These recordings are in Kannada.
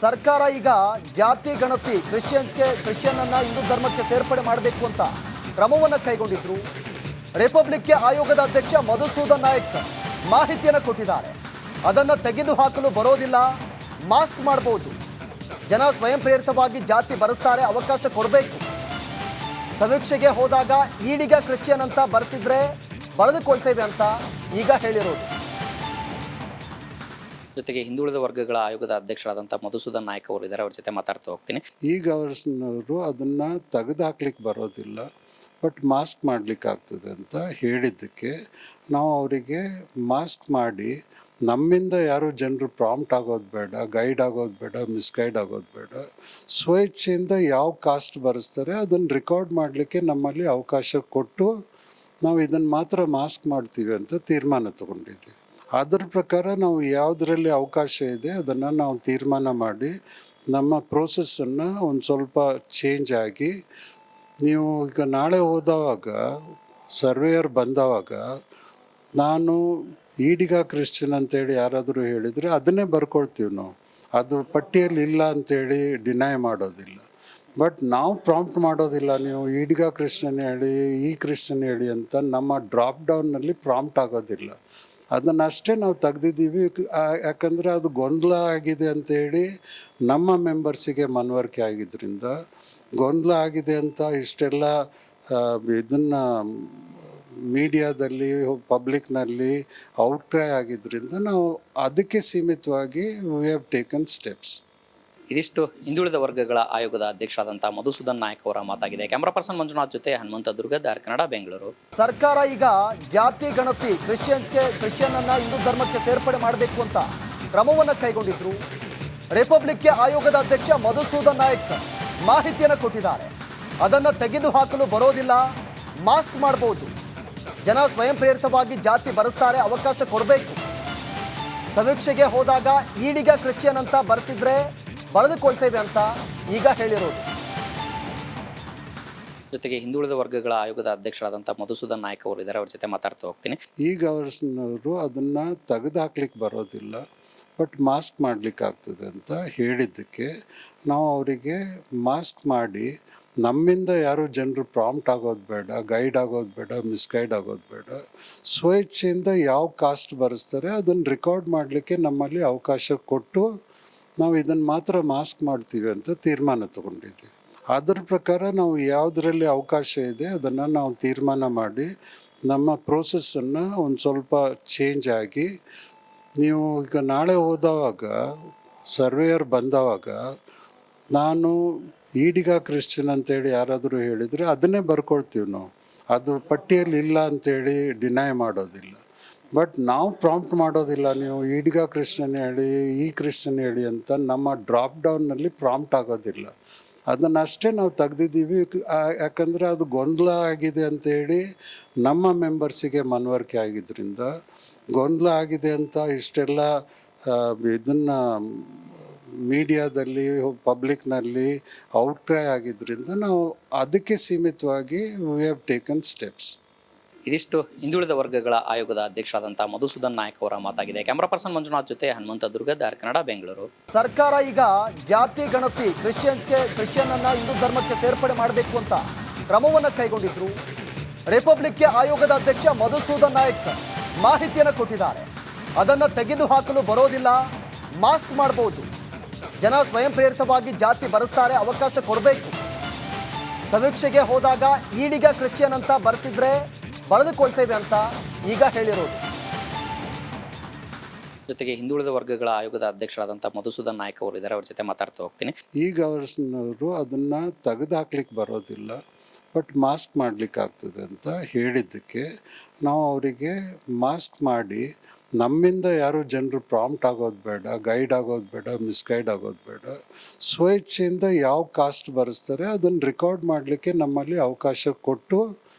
ಸರ್ಕಾರ ಈಗ ಜಾತಿ ಗಣತಿ ಕ್ರಿಶ್ಚಿಯನ್ ಅನ್ನ ಹಿಂದೂ ಧರ್ಮಕ್ಕೆ ಸೇರ್ಪಡೆ ಮಾಡಬೇಕು ಅಂತ ಕ್ರಮವನ್ನು ಕೈಗೊಂಡಿದ್ರು. ರಿಪಬ್ಲಿಕ್ ಆಯೋಗದ ಅಧ್ಯಕ್ಷ ಮಧುಸೂದನ್ ನಾಯಕ್ ಮಾಹಿತಿಯನ್ನು ಕೊಟ್ಟಿದ್ದಾರೆ. ಅದನ್ನು ತೆಗೆದುಹಾಕಲು ಬರೋದಿಲ್ಲ, ಮಾಸ್ಕ್ ಮಾಡಬಹುದು, ಜನ ಸ್ವಯಂ ಪ್ರೇರಿತವಾಗಿ ಜಾತಿ ಬರೆಸ್ತಾರೆ, ಅವಕಾಶ ಕೊಡಬೇಕು. ಸಮೀಕ್ಷೆಗೆ ಹೋದಾಗ ಈಡಿಗ ಕ್ರಿಶ್ಚಿಯನ್ ಅಂತ ಬರೆಸಿದ್ರೆ ಬರೆದುಕೊಳ್ತೇವೆ ಅಂತ ಈಗ ಹೇಳಿರೋದು. ಜೊತೆಗೆ ಹಿಂದುಳಿದ ವರ್ಗಗಳ ಆಯೋಗದ ಅಧ್ಯಕ್ಷರಾದಂಥ ಮಧುಸೂದನ್ ನಾಯಕ್ ಅವರು ಇದ್ದಾರೆ, ಅವ್ರ ಜೊತೆ ಮಾತಾಡ್ತಾ ಹೋಗ್ತೀನಿ. ಈಗ ಅವರು ಅದನ್ನ ತೆಗೆದುಹಾಕ್ಲಿಕ್ಕೆ ಬರೋದಿಲ್ಲ, ಬಟ್ ಮಾಸ್ಕ್ ಮಾಡ್ಲಿಕ್ಕೆ ಆಗ್ತದೆ ಅಂತ ಹೇಳಿದ್ದಕ್ಕೆ ನಾವು ಅವರಿಗೆ ಮಾಸ್ಕ್ ಮಾಡಿ, ನಮ್ಮಿಂದ ಯಾರು ಜನರು ಪ್ರಾಂಪ್ಟ್ ಆಗೋದು ಬೇಡ, ಗೈಡ್ ಆಗೋದು ಬೇಡ, ಮಿಸ್ಗೈಡ್ ಆಗೋದು ಬೇಡ, ಸ್ವೇಚ್ಛೆಯಿಂದ ಯಾವ ಕಾಸ್ಟ್ ಬರೆಸ್ತಾರೆ ಅದನ್ನು ರೆಕಾರ್ಡ್ ಮಾಡಲಿಕ್ಕೆ ನಮ್ಮಲ್ಲಿ ಅವಕಾಶ ಕೊಟ್ಟು ನಾವು ಇದನ್ನು ಮಾತ್ರ ಮಾಸ್ಕ್ ಮಾಡ್ತೀವಿ ಅಂತ ತೀರ್ಮಾನ ತಗೊಂಡಿದ್ದೀವಿ. ಅದರ ಪ್ರಕಾರ ನಾವು ಯಾವುದರಲ್ಲಿ ಅವಕಾಶ ಇದೆ ಅದನ್ನು ನಾವು ತೀರ್ಮಾನ ಮಾಡಿ ನಮ್ಮ ಪ್ರೋಸೆಸ್ಸನ್ನು ಒಂದು ಸ್ವಲ್ಪ ಚೇಂಜ್ ಆಗಿ, ನೀವು ಈಗ ನಾಳೆ ಹೋದವಾಗ ಸರ್ವೇಯರ್ ಬಂದವಾಗ ನಾನು ಈಡಿಗ ಕ್ರಿಶ್ಚಿಯನ್ ಅಂತೇಳಿ ಯಾರಾದರೂ ಹೇಳಿದರೆ ಅದನ್ನೇ ಬರ್ಕೊಳ್ತೀವಿ ನಾವು. ಅದು ಪಟ್ಟಿಯಲ್ಲಿ ಇಲ್ಲ ಅಂತೇಳಿ ಡಿನೈ ಮಾಡೋದಿಲ್ಲ, ಬಟ್ ನಾವು ಪ್ರಾಂಪ್ಟ್ ಮಾಡೋದಿಲ್ಲ. ನೀವು ಈಡಿಗ ಕ್ರಿಶ್ಚಿಯನ್ ಹೇಳಿ, ಈ ಕ್ರಿಶ್ಚಿಯನ್ ಹೇಳಿ ಅಂತ ನಮ್ಮ ಡ್ರಾಪ್ ಡೌನ್ನಲ್ಲಿ ಪ್ರಾಂಪ್ಟ್ ಆಗೋದಿಲ್ಲ. ಅದನ್ನಷ್ಟೇ ನಾವು ತೆಗ್ದಿದ್ದೀವಿ. ಯಾಕಂದರೆ ಅದು ಗೊಂದಲ ಆಗಿದೆ ಅಂತೇಳಿ ನಮ್ಮ ಮೆಂಬರ್ಸಿಗೆ ಮನವರಿಕೆ ಆಗಿದ್ದರಿಂದ, ಗೊಂದಲ ಆಗಿದೆ ಅಂತ ಇಷ್ಟೆಲ್ಲ ಇದನ್ನು ಮೀಡಿಯಾದಲ್ಲಿ ಪಬ್ಲಿಕ್ನಲ್ಲಿ ಔಟ್ಕ್ರೈ ಆಗಿದ್ದರಿಂದ ನಾವು ಅದಕ್ಕೆ ಸೀಮಿತವಾಗಿ ವಿ ಹ್ಯಾವ್ ಟೇಕನ್ ಸ್ಟೆಪ್ಸ್. ಇದಿಷ್ಟು ಹಿಂದುಳಿದ ವರ್ಗಗಳ ಆಯೋಗದ ಅಧ್ಯಕ್ಷರಾದಂಥ ಮಧುಸೂದನ್ ನಾಯಕ್ ಅವರ ಮಾತಾಗಿದೆ. ಕ್ಯಾಮರಾ ಪರ್ಸನ್ ಮಂಜುನಾಥ್ ಜೊತೆ ಹನುಮಂತ ದುರ್ಗ, ದಾರ್ ಕನ್ನಡ, ಬೆಂಗಳೂರು. ಸರ್ಕಾರ ಈಗ ಜಾತಿ ಗಣತಿ ಕ್ರಿಶ್ಚಿಯನ್ ಅನ್ನ ಹಿಂದೂ ಧರ್ಮಕ್ಕೆ ಸೇರ್ಪಡೆ ಮಾಡಬೇಕು ಅಂತ ಕ್ರಮವನ್ನು ಕೈಗೊಂಡಿದ್ರು. ರಿಪಬ್ಲಿಕ್ ಆಯೋಗದ ಅಧ್ಯಕ್ಷ ಮಧುಸೂದನ್ ನಾಯಕ್ ಮಾಹಿತಿಯನ್ನು ಕೊಟ್ಟಿದ್ದಾರೆ. ಅದನ್ನು ತೆಗೆದುಹಾಕಲು ಬರೋದಿಲ್ಲ, ಮಾಸ್ಕ್ ಮಾಡಬಹುದು, ಜನ ಸ್ವಯಂ ಪ್ರೇರಿತವಾಗಿ ಜಾತಿ ಬರೆಸ್ತಾರೆ, ಅವಕಾಶ ಕೊಡಬೇಕು. ಸಮೀಕ್ಷೆಗೆ ಹೋದಾಗ ಈಡಿಗ ಕ್ರಿಶ್ಚಿಯನ್ ಅಂತ ಬರೆಸಿದ್ರೆ ಬರೆದುಕೊಳ್ತೇವೆ ಅಂತ ಈಗ ಹೇಳಿರೋದು. ಜೊತೆಗೆ ಹಿಂದುಳಿದ ವರ್ಗಗಳ ಆಯೋಗದ ಅಧ್ಯಕ್ಷರಾದಂಥ ಮಧುಸೂದನ್ ನಾಯಕ್ ಅವರು ಇದ್ದಾರೆ, ಅವ್ರ ಜೊತೆ ಮಾತಾಡ್ತಾ ಹೋಗ್ತೀನಿ. ಈಗ ಅವರು ಅದನ್ನು ತೆಗೆದುಹಾಕ್ಲಿಕ್ಕೆ ಬರೋದಿಲ್ಲ, ಬಟ್ ಮಾಸ್ಕ್ ಮಾಡಲಿಕ್ಕೆ ಆಗ್ತದೆ ಅಂತ ಹೇಳಿದ್ದಕ್ಕೆ ನಾವು ಅವರಿಗೆ ಮಾಸ್ಕ್ ಮಾಡಿ, ನಮ್ಮಿಂದ ಯಾರು ಜನರು ಪ್ರಾಂಪ್ಟ್ ಆಗೋದು ಬೇಡ, ಗೈಡ್ ಆಗೋದು ಬೇಡ, ಮಿಸ್ಗೈಡ್ ಆಗೋದು ಬೇಡ, ಸ್ವೇಚ್ಛೆಯಿಂದ ಯಾವ ಕಾಸ್ಟ್ ಬರೆಸ್ತಾರೆ ಅದನ್ನು ರೆಕಾರ್ಡ್ ಮಾಡಲಿಕ್ಕೆ ನಮ್ಮಲ್ಲಿ ಅವಕಾಶ ಕೊಟ್ಟು ನಾವು ಇದನ್ನು ಮಾತ್ರ ಮಾಸ್ಕ್ ಮಾಡ್ತೀವಿ ಅಂತ ತೀರ್ಮಾನ ತಗೊಂಡಿದ್ದೀವಿ. ಅದರ ಪ್ರಕಾರ ನಾವು ಯಾವುದರಲ್ಲಿ ಅವಕಾಶ ಇದೆ ಅದನ್ನು ನಾವು ತೀರ್ಮಾನ ಮಾಡಿ ನಮ್ಮ ಪ್ರೋಸೆಸ್ಸನ್ನು ಒಂದು ಸ್ವಲ್ಪ ಚೇಂಜ್ ಆಗಿ, ನೀವು ಈಗ ನಾಳೆ ಹೋದವಾಗ ಸರ್ವೇಯರ್ ಬಂದವಾಗ ನಾನು ಈಡಿಗ ಕ್ರಿಶ್ಚಿಯನ್ ಅಂತೇಳಿ ಯಾರಾದರೂ ಹೇಳಿದರೆ ಅದನ್ನೇ ಬರ್ಕೊಳ್ತೀವಿ ನಾವು. ಅದು ಪಟ್ಟಿಯಲ್ಲಿ ಇಲ್ಲ ಅಂತೇಳಿ ಡಿನೈ ಮಾಡೋದಿಲ್ಲ, ಬಟ್ ನಾವು ಪ್ರಾಂಪ್ಟ್ ಮಾಡೋದಿಲ್ಲ. ನೀವು ಈಡಿಗ ಕ್ರಿಶ್ಚಿಯನ್ ಹೇಳಿ, ಈ ಕ್ರಿಶ್ಚಿಯನ್ ಹೇಳಿ ಅಂತ ನಮ್ಮ ಡ್ರಾಪ್ ಡೌನ್ನಲ್ಲಿ ಪ್ರಾಂಪ್ಟ್ ಆಗೋದಿಲ್ಲ. ಅದನ್ನಷ್ಟೇ ನಾವು ತೆಗ್ದಿದ್ದೀವಿ. ಯಾಕಂದರೆ ಅದು ಗೊಂದಲ ಆಗಿದೆ ಅಂತೇಳಿ ನಮ್ಮ ಮೆಂಬರ್ಸಿಗೆ ಮನವರಿಕೆ ಆಗಿದ್ದರಿಂದ, ಗೊಂದಲ ಆಗಿದೆ ಅಂತ ಇಷ್ಟೆಲ್ಲ ಇದನ್ನು ಮೀಡಿಯಾದಲ್ಲಿ ಪಬ್ಲಿಕ್ನಲ್ಲಿ ಔಟ್ಕ್ರೈ ಆಗಿದ್ದರಿಂದ ನಾವು ಅದಕ್ಕೆ ಸೀಮಿತವಾಗಿ ವಿ ಹ್ಯಾವ್ ಟೇಕನ್ ಸ್ಟೆಪ್ಸ್. ಇದಿಷ್ಟು ಹಿಂದುಳಿದ ವರ್ಗಗಳ ಆಯೋಗದ ಅಧ್ಯಕ್ಷರಾದಂಥ ಮಧುಸೂದನ್ ನಾಯಕ್ ಅವರ ಮಾತಾಗಿದೆ. ಕ್ಯಾಮರಾ ಪರ್ಸನ್ ಮಂಜುನಾಥ್ ಜೊತೆ ಹನುಮಂತ ದುರ್ಗ, ದಾರ್ ಕನ್ನಡ, ಬೆಂಗಳೂರು. ಸರ್ಕಾರ ಈಗ ಜಾತಿ ಗಣತಿ ಕ್ರಿಶ್ಚಿಯನ್ ಅನ್ನ ಹಿಂದೂ ಧರ್ಮಕ್ಕೆ ಸೇರ್ಪಡೆ ಮಾಡಬೇಕು ಅಂತ ಕ್ರಮವನ್ನು ಕೈಗೊಂಡಿದ್ರು. ರಿಪಬ್ಲಿಕ್ ಆಯೋಗದ ಅಧ್ಯಕ್ಷ ಮಧುಸೂದನ್ ನಾಯಕ್ ಮಾಹಿತಿಯನ್ನು ಕೊಟ್ಟಿದ್ದಾರೆ. ಅದನ್ನು ತೆಗೆದುಹಾಕಲು ಬರೋದಿಲ್ಲ, ಮಾಸ್ಕ್ ಮಾಡಬಹುದು, ಜನ ಸ್ವಯಂ ಪ್ರೇರಿತವಾಗಿ ಜಾತಿ ಬರೆಸ್ತಾರೆ, ಅವಕಾಶ ಕೊಡಬೇಕು. ಸಮೀಕ್ಷೆಗೆ ಹೋದಾಗ ಈಡಿಗ ಕ್ರಿಶ್ಚಿಯನ್ ಅಂತ ಬರೆಸಿದ್ರೆ ಬರೆದುಕೊಳ್ತೇವೆ ಅಂತ ಈಗ ಹೇಳಿರೋದು. ಜೊತೆಗೆ ಹಿಂದುಳಿದ ವರ್ಗಗಳ ಆಯೋಗದ ಅಧ್ಯಕ್ಷರಾದಂಥ ಮಧುಸೂದನ್ ನಾಯಕ್ ಅವರು ಇದ್ದಾರೆ, ಅವ್ರ ಜೊತೆ ಮಾತಾಡ್ತಾ ಹೋಗ್ತೀನಿ. ಈಗ ಅವರು ಅದನ್ನು ತೆಗೆದುಹಾಕ್ಲಿಕ್ಕೆ ಬರೋದಿಲ್ಲ, ಬಟ್ ಮಾಸ್ಕ್ ಮಾಡಲಿಕ್ಕೆ ಆಗ್ತದೆ ಅಂತ ಹೇಳಿದ್ದಕ್ಕೆ ನಾವು ಅವರಿಗೆ ಮಾಸ್ಕ್ ಮಾಡಿ, ನಮ್ಮಿಂದ ಯಾರು ಜನರು ಪ್ರಾಂಪ್ಟ್ ಆಗೋದು ಬೇಡ, ಗೈಡ್ ಆಗೋದು ಬೇಡ, ಮಿಸ್ಗೈಡ್ ಆಗೋದು ಬೇಡ, ಸ್ವೇಚ್ಛೆಯಿಂದ ಯಾವ ಕಾಸ್ಟ್ ಬರೆಸ್ತಾರೆ ಅದನ್ನು ರೆಕಾರ್ಡ್ ಮಾಡಲಿಕ್ಕೆ ನಮ್ಮಲ್ಲಿ ಅವಕಾಶ ಕೊಟ್ಟು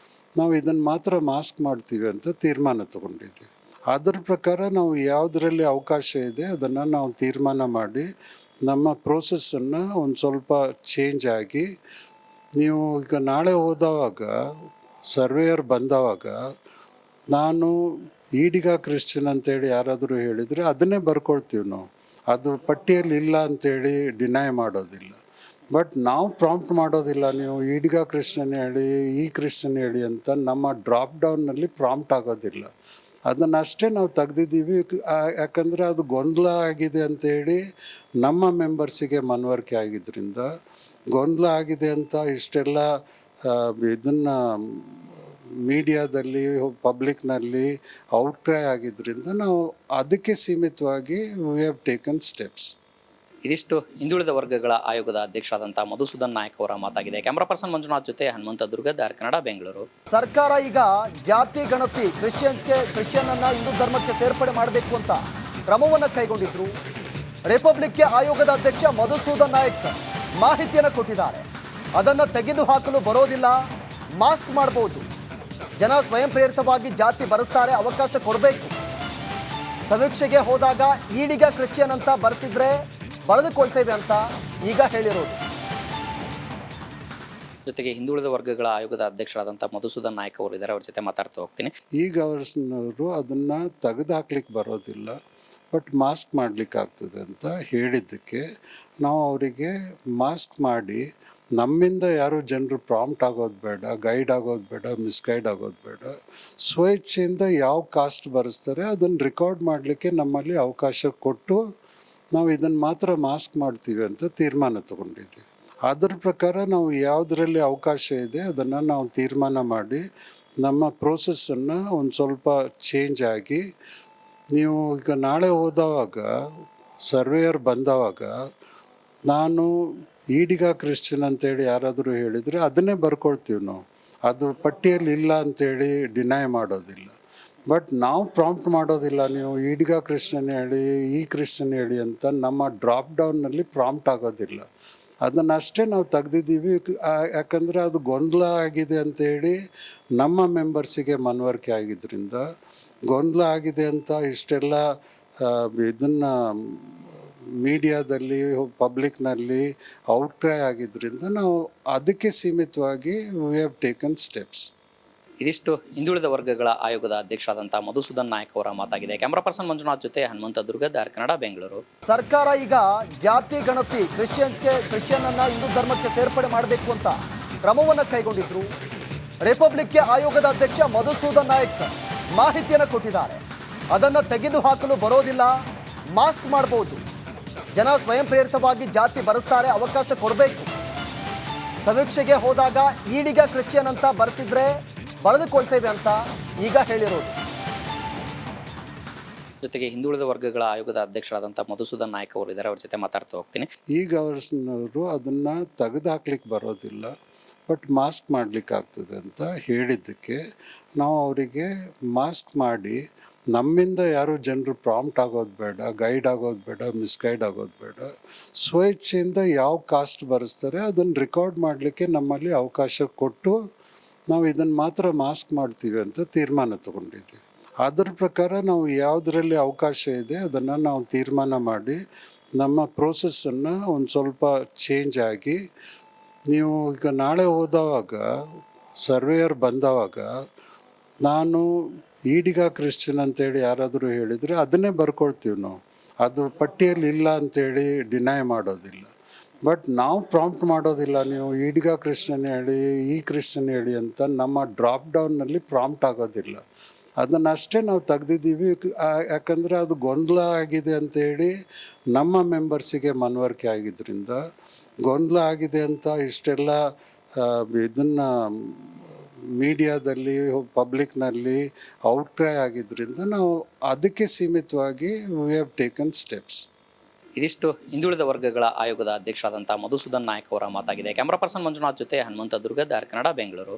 ನಾವು ಇದನ್ನು ಮಾತ್ರ ಮಾಸ್ಕ್ ಮಾಡ್ತೀವಿ ಅಂತ ತೀರ್ಮಾನ ತಗೊಂಡಿದ್ದೀವಿ. ಅದರ ಪ್ರಕಾರ ನಾವು ಯಾವುದರಲ್ಲಿ ಅವಕಾಶ ಇದೆ ಅದನ್ನು ನಾವು ತೀರ್ಮಾನ ಮಾಡಿ ನಮ್ಮ ಪ್ರೋಸೆಸ್ಸನ್ನು ಒಂದು ಸ್ವಲ್ಪ ಚೇಂಜ್ ಆಗಿ, ನೀವು ಈಗ ನಾಳೆ ಹೋದವಾಗ ಸರ್ವೇಯರ್ ಬಂದವಾಗ ನಾನು ಈಡಿಗ ಕ್ರಿಶ್ಚಿಯನ್ ಅಂತೇಳಿ ಯಾರಾದರೂ ಹೇಳಿದರೆ ಅದನ್ನೇ ಬರ್ಕೊಳ್ತೀವಿ ನಾವು. ಅದು ಪಟ್ಟಿಯಲ್ಲಿ ಇಲ್ಲ ಅಂತೇಳಿ ಡಿನೈ ಮಾಡೋದಿಲ್ಲ. ಬಟ್ ನಾವು ಪ್ರಾಂಪ್ಟ್ ಮಾಡೋದಿಲ್ಲ, ನೀವು ಈಡಿಗ ಕ್ರಿಶ್ಚಿಯನ್ ಹೇಳಿ ಈ ಕ್ರಿಶ್ಚಿಯನ್ ಹೇಳಿ ಅಂತ ನಮ್ಮ ಡ್ರಾಪ್ ಡೌನ್ನಲ್ಲಿ ಪ್ರಾಂಪ್ಟ್ ಆಗೋದಿಲ್ಲ. ಅದನ್ನಷ್ಟೇ ನಾವು ತೆಗ್ದಿದ್ದೀವಿ. ಯಾಕಂದರೆ ಅದು ಗೊಂದಲ ಆಗಿದೆ ಅಂತೇಳಿ ನಮ್ಮ ಮೆಂಬರ್ಸಿಗೆ ಮನವರಿಕೆ ಆಗಿದ್ದರಿಂದ, ಗೊಂದಲ ಆಗಿದೆ ಅಂತ ಇಷ್ಟೆಲ್ಲ ಇದನ್ನು ಮೀಡಿಯಾದಲ್ಲಿ ಪಬ್ಲಿಕ್ನಲ್ಲಿ ಔಟ್ಕ್ರೈ ಆಗಿದ್ದರಿಂದ ನಾವು ಅದಕ್ಕೆ ಸೀಮಿತವಾಗಿ ವಿ ಹ್ಯಾವ್ ಟೇಕನ್ ಸ್ಟೆಪ್ಸ್. ಇದಿಷ್ಟು ಹಿಂದುಳಿದ ವರ್ಗಗಳ ಆಯೋಗದ ಅಧ್ಯಕ್ಷರಾದಂಥ ಮಧುಸೂದನ್ ನಾಯಕ್ ಅವರ ಮಾತಾಗಿದೆ. ಕ್ಯಾಮರಾ ಪರ್ಸನ್ ಮಂಜುನಾಥ್ ಜೊತೆ ಹನುಮಂತ ದುರ್ಗದ್, ಕನ್ನಡ, ಬೆಂಗಳೂರು. ಸರ್ಕಾರ ಈಗ ಜಾತಿ ಗಣತಿ ಕ್ರಿಶ್ಚಿಯನ್ ಅನ್ನ ಹಿಂದೂ ಧರ್ಮಕ್ಕೆ ಸೇರ್ಪಡೆ ಮಾಡಬೇಕು ಅಂತ ಕ್ರಮವನ್ನು ಕೈಗೊಂಡಿದ್ರು. ರಿಪಬ್ಲಿಕ್ಗೆ ಆಯೋಗದ ಅಧ್ಯಕ್ಷ ಮಧುಸೂದನ್ ನಾಯಕ್ ಮಾಹಿತಿಯನ್ನು ಕೊಟ್ಟಿದ್ದಾರೆ. ಅದನ್ನು ತೆಗೆದುಹಾಕಲು ಬರೋದಿಲ್ಲ, ಮಾಸ್ಕ್ ಮಾಡಬಹುದು. ಜನ ಸ್ವಯಂ ಪ್ರೇರಿತವಾಗಿ ಜಾತಿ ಬರೆಸ್ತಾರೆ, ಅವಕಾಶ ಕೊಡಬೇಕು. ಸಮೀಕ್ಷೆಗೆ ಹೋದಾಗ ಈಡಿಗ ಕ್ರಿಶ್ಚಿಯನ್ ಅಂತ ಬರೆಸಿದ್ರೆ ಬರೆದುಕೊಳ್ತೇವೆ ಅಂತ ಈಗ ಹೇಳಿರೋದು. ಜೊತೆಗೆ ಹಿಂದುಳಿದ ವರ್ಗಗಳ ಆಯೋಗದ ಅಧ್ಯಕ್ಷರಾದಂಥ ಮಧುಸೂದನ್ ನಾಯಕ್ ಅವರು ಇದ್ದಾರೆ, ಅವ್ರ ಜೊತೆ ಮಾತಾಡ್ತಾ ಹೋಗ್ತೀನಿ. ಈಗ ಅವರು ಅದನ್ನು ತೆಗೆದುಹಾಕ್ಲಿಕ್ಕೆ ಬರೋದಿಲ್ಲ, ಬಟ್ ಮಾಸ್ಕ್ ಮಾಡಲಿಕ್ಕೆ ಆಗ್ತದೆ ಅಂತ ಹೇಳಿದ್ದಕ್ಕೆ ನಾವು ಅವರಿಗೆ ಮಾಸ್ಕ್ ಮಾಡಿ, ನಮ್ಮಿಂದ ಯಾರು ಜನರು ಪ್ರಾಂಪ್ಟ್ ಆಗೋದು ಬೇಡ, ಗೈಡ್ ಆಗೋದು ಬೇಡ, ಮಿಸ್ಗೈಡ್ ಆಗೋದು ಬೇಡ, ಸ್ವೇಚ್ಛೆಯಿಂದ ಯಾವ ಕಾಸ್ಟ್ ಬರೆಸ್ತಾರೆ ಅದನ್ನು ರೆಕಾರ್ಡ್ ಮಾಡಲಿಕ್ಕೆ ನಮ್ಮಲ್ಲಿ ಅವಕಾಶ ಕೊಟ್ಟು ನಾವು ಇದನ್ನು ಮಾತ್ರ ಮಾಸ್ಕ್ ಮಾಡ್ತೀವಿ ಅಂತ ತೀರ್ಮಾನ ತಗೊಂಡಿದ್ದೀವಿ. ಅದರ ಪ್ರಕಾರ ನಾವು ಯಾವುದರಲ್ಲಿ ಅವಕಾಶ ಇದೆ ಅದನ್ನು ನಾವು ತೀರ್ಮಾನ ಮಾಡಿ ನಮ್ಮ ಪ್ರೋಸೆಸ್ಸನ್ನು ಒಂದು ಸ್ವಲ್ಪ ಚೇಂಜ್ ಆಗಿ, ನೀವು ಈಗ ನಾಳೆ ಹೋದವಾಗ ಸರ್ವೇಯರ್ ಬಂದವಾಗ ನಾನು ಈಡಿಗ ಕ್ರಿಶ್ಚಿಯನ್ ಅಂತೇಳಿ ಯಾರಾದರೂ ಹೇಳಿದರೆ ಅದನ್ನೇ ಬರ್ಕೊಳ್ತೀವಿ ನಾವು. ಅದು ಪಟ್ಟಿಯಲ್ಲಿ ಇಲ್ಲ ಅಂತೇಳಿ ಡಿನೈ ಮಾಡೋದಿಲ್ಲ. ಬಟ್ ನಾವು ಪ್ರಾಂಪ್ಟ್ ಮಾಡೋದಿಲ್ಲ, ನೀವು ಈಡಿಗ ಕ್ರಿಶ್ಚಿಯನ್ ಹೇಳಿ ಈ ಕ್ರಿಶ್ಚಿಯನ್ ಹೇಳಿ ಅಂತ ನಮ್ಮ ಡ್ರಾಪ್ ಡೌನ್ನಲ್ಲಿ ಪ್ರಾಂಪ್ಟ್ ಆಗೋದಿಲ್ಲ. ಅದನ್ನಷ್ಟೇ ನಾವು ತೆಗ್ದಿದ್ದೀವಿ. ಯಾಕಂದರೆ ಅದು ಗೊಂದಲ ಆಗಿದೆ ಅಂತೇಳಿ ನಮ್ಮ ಮೆಂಬರ್ಸಿಗೆ ಮನವರಿಕೆ ಆಗಿದ್ದರಿಂದ, ಗೊಂದಲ ಆಗಿದೆ ಅಂತ ಇಷ್ಟೆಲ್ಲ ಇದನ್ನು ಮೀಡಿಯಾದಲ್ಲಿ ಪಬ್ಲಿಕ್ನಲ್ಲಿ ಔಟ್ಕ್ರೈ ಆಗಿದ್ದರಿಂದ ನಾವು ಅದಕ್ಕೆ ಸೀಮಿತವಾಗಿ ವಿ ಹ್ಯಾವ್ ಟೇಕನ್ ಸ್ಟೆಪ್ಸ್. ಇದಿಷ್ಟು ಹಿಂದುಳಿದ ವರ್ಗಗಳ ಆಯೋಗದ ಅಧ್ಯಕ್ಷರಾದಂಥ ಮಧುಸೂದನ್ ನಾಯಕ್ ಅವರ ಮಾತಾಗಿದೆ. ಕ್ಯಾಮರಾ ಪರ್ಸನ್ ಮಂಜುನಾಥ್ ಜೊತೆ ಹನುಮಂತ ದುರ್ಗದ್, ಕನ್ನಡ, ಬೆಂಗಳೂರು. ಸರ್ಕಾರ ಈಗ ಜಾತಿ ಗಣತಿ ಕ್ರಿಶ್ಚಿಯನ್ ಅನ್ನ ಹಿಂದೂ ಧರ್ಮಕ್ಕೆ ಸೇರ್ಪಡೆ ಮಾಡಬೇಕು ಅಂತ ಕ್ರಮವನ್ನು ಕೈಗೊಂಡಿದ್ರು. ರಿಪಬ್ಲಿಕ್ಗೆ ಆಯೋಗದ ಅಧ್ಯಕ್ಷ ಮಧುಸೂದನ್ ನಾಯಕ್ ಮಾಹಿತಿಯನ್ನು ಕೊಟ್ಟಿದ್ದಾರೆ. ಅದನ್ನು ತೆಗೆದುಹಾಕಲು ಬರೋದಿಲ್ಲ, ಮಾಸ್ಕ್ ಮಾಡಬಹುದು. ಜನ ಸ್ವಯಂ ಪ್ರೇರಿತವಾಗಿ ಜಾತಿ ಬರೆಸ್ತಾರೆ, ಅವಕಾಶ ಕೊಡಬೇಕು. ಸಮೀಕ್ಷೆಗೆ ಹೋದಾಗ ಈಡಿಗ ಕ್ರಿಶ್ಚಿಯನ್ ಅಂತ ಬರೆಸಿದ್ರೆ ಬರೆದುಕೊಳ್ತೇವೆ ಅಂತ ಈಗ ಹೇಳಿರೋದು. ಜೊತೆಗೆ ಹಿಂದುಳಿದ ವರ್ಗಗಳ ಆಯೋಗದ ಅಧ್ಯಕ್ಷರಾದಂಥ ಮಧುಸೂದನ್ ನಾಯಕ್ ಅವರು ಇದ್ದಾರೆ, ಅವ್ರ ಜೊತೆ ಮಾತಾಡ್ತಾ ಹೋಗ್ತೀನಿ. ಈಗ ಅವರು ಅದನ್ನು ತೆಗೆದುಹಾಕ್ಲಿಕ್ಕೆ ಬರೋದಿಲ್ಲ, ಬಟ್ ಮಾಸ್ಕ್ ಮಾಡಲಿಕ್ಕೆ ಆಗ್ತದೆ ಅಂತ ಹೇಳಿದ್ದಕ್ಕೆ ನಾವು ಅವರಿಗೆ ಮಾಸ್ಕ್ ಮಾಡಿ, ನಮ್ಮಿಂದ ಯಾರು ಜನರು ಪ್ರಾಂಪ್ಟ್ ಆಗೋದು ಬೇಡ, ಗೈಡ್ ಆಗೋದು ಬೇಡ, ಮಿಸ್ಗೈಡ್ ಆಗೋದು ಬೇಡ, ಸ್ವೇಚ್ಛೆಯಿಂದ ಯಾವ ಕಾಸ್ಟ್ ಬರೆಸ್ತಾರೆ ಅದನ್ನು ರೆಕಾರ್ಡ್ ಮಾಡಲಿಕ್ಕೆ ನಮ್ಮಲ್ಲಿ ಅವಕಾಶ ಕೊಟ್ಟು ನಾವು ಇದನ್ನು ಮಾತ್ರ ಮಾಸ್ಕ್ ಮಾಡ್ತೀವಿ ಅಂತ ತೀರ್ಮಾನ ತಗೊಂಡಿದ್ದೀವಿ. ಅದರ ಪ್ರಕಾರ ನಾವು ಯಾವುದರಲ್ಲಿ ಅವಕಾಶ ಇದೆ ಅದನ್ನು ನಾವು ತೀರ್ಮಾನ ಮಾಡಿ ನಮ್ಮ ಪ್ರೋಸೆಸ್ಸನ್ನು ಒಂದು ಸ್ವಲ್ಪ ಚೇಂಜ್ ಆಗಿ, ನೀವು ಈಗ ನಾಳೆ ಹೋದವಾಗ ಸರ್ವೇಯರ್ ಬಂದವಾಗ ನಾನು ಈಡಿಗ ಕ್ರಿಶ್ಚಿಯನ್ ಅಂತೇಳಿ ಯಾರಾದರೂ ಹೇಳಿದರೆ ಅದನ್ನೇ ಬರ್ಕೊಳ್ತೀವಿ ನಾವು. ಅದು ಪಟ್ಟಿಯಲ್ಲಿ ಇಲ್ಲ ಅಂತೇಳಿ ಡಿನೈ ಮಾಡೋದಿಲ್ಲ. ಬಟ್ ನಾವು ಪ್ರಾಂಪ್ಟ್ ಮಾಡೋದಿಲ್ಲ, ನೀವು ಈಡಿಗ ಕ್ರಿಶ್ಚಿಯನ್ ಹೇಳಿ ಈ ಕ್ರಿಶ್ಚಿಯನ್ ಹೇಳಿ ಅಂತ ನಮ್ಮ ಡ್ರಾಪ್ ಡೌನ್ನಲ್ಲಿ ಪ್ರಾಂಪ್ಟ್ ಆಗೋದಿಲ್ಲ. ಅದನ್ನಷ್ಟೇ ನಾವು ತೆಗ್ದಿದ್ದೀವಿ. ಯಾಕಂದರೆ ಅದು ಗೊಂದಲ ಆಗಿದೆ ಅಂತೇಳಿ ನಮ್ಮ ಮೆಂಬರ್ಸಿಗೆ ಮನವರಿಕೆ ಆಗಿದ್ದರಿಂದ, ಗೊಂದಲ ಆಗಿದೆ ಅಂತ ಇಷ್ಟೆಲ್ಲ ಇದನ್ನು ಮೀಡಿಯಾದಲ್ಲಿ ಪಬ್ಲಿಕ್ನಲ್ಲಿ ಔಟ್ಕ್ರೈ ಆಗಿದ್ದರಿಂದ ನಾವು ಅದಕ್ಕೆ ಸೀಮಿತವಾಗಿ ವಿ ಹ್ಯಾವ್ ಟೇಕನ್ ಸ್ಟೆಪ್ಸ್. ಇದಿಷ್ಟು ಹಿಂದುಳಿದ ವರ್ಗಗಳ ಆಯೋಗದ ಅಧ್ಯಕ್ಷರಾದಂಥ ಮಧುಸೂದನ್ ನಾಯಕ್ ಅವರ ಮಾತಾಗಿದೆ. ಕ್ಯಾಮರಾ ಪರ್ಸನ್ ಮಂಜುನಾಥ್ ಜೊತೆ ಹನುಮಂತ ದುರ್ಗದ್, ಕನ್ನಡ, ಬೆಂಗಳೂರು.